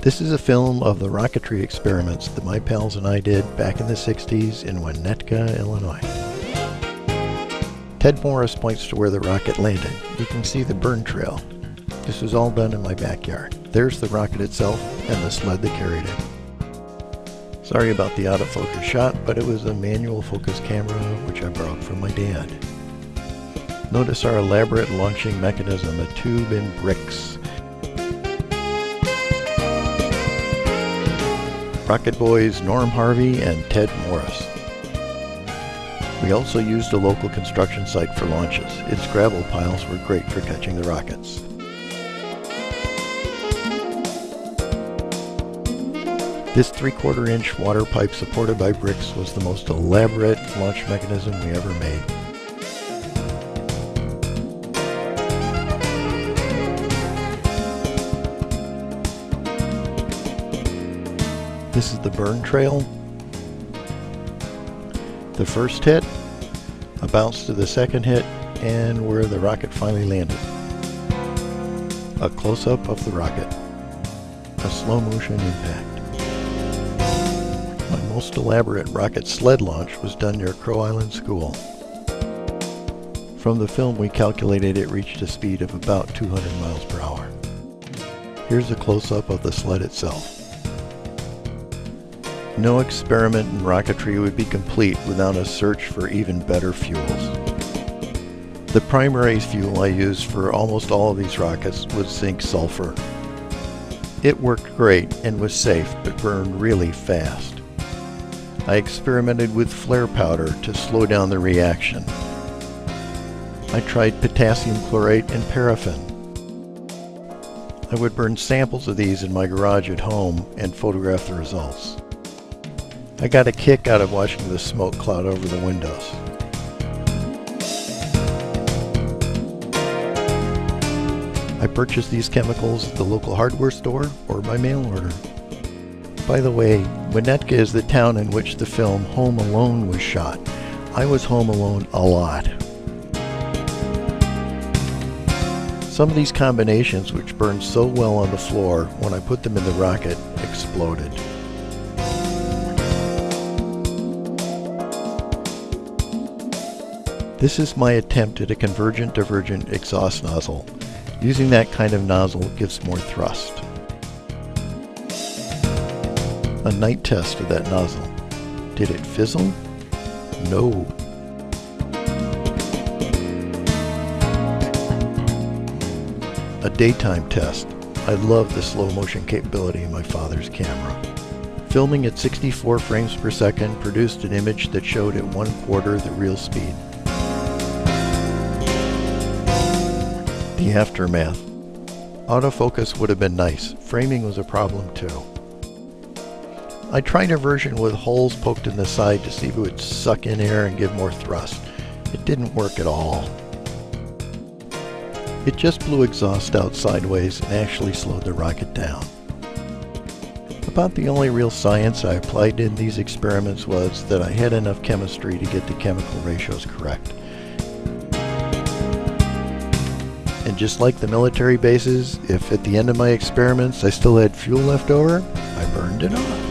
This is a film of the rocketry experiments that my pals and I did back in the 60s in Winnetka, Illinois. Ted Morris points to where the rocket landed. You can see the burn trail. This was all done in my backyard. There's the rocket itself and the sled that carried it. Sorry about the out of focus shot, but it was a manual focus camera which I borrowed from my dad. Notice our elaborate launching mechanism, a tube and bricks. Rocket Boys Norm Harvey and Ted Morris. We also used a local construction site for launches. Its gravel piles were great for catching the rockets. This 3/4 inch water pipe supported by bricks was the most elaborate launch mechanism we ever made. This is the burn trail. The first hit, a bounce to the second hit, and where the rocket finally landed. A close-up of the rocket. A slow motion impact. My most elaborate rocket sled launch was done near Crow Island School. From the film we calculated it reached a speed of about 200 miles per hour. Here's a close-up of the sled itself. No experiment in rocketry would be complete without a search for even better fuels. The primary fuel I used for almost all of these rockets was zinc sulfur. It worked great and was safe, but burned really fast. I experimented with flare powder to slow down the reaction. I tried potassium chlorate and paraffin. I would burn samples of these in my garage at home and photograph the results. I got a kick out of watching the smoke cloud over the windows. I purchased these chemicals at the local hardware store or by mail order. By the way, Winnetka is the town in which the film Home Alone was shot. I was home alone a lot. Some of these combinations, which burned so well on the floor, when I put them in the rocket, exploded. This is my attempt at a convergent-divergent exhaust nozzle. Using that kind of nozzle gives more thrust. A night test of that nozzle. Did it fizzle? No. A daytime test. I love the slow motion capability of my father's camera. Filming at 64 frames per second produced an image that showed at 1/4 the real speed. The aftermath. Autofocus would have been nice. Framing was a problem too. I tried a version with holes poked in the side to see if it would suck in air and give more thrust. It didn't work at all. It just blew exhaust out sideways and actually slowed the rocket down. About the only real science I applied in these experiments was that I had enough chemistry to get the chemical ratios correct. And just like the military bases, if at the end of my experiments I still had fuel left over, I burned it off.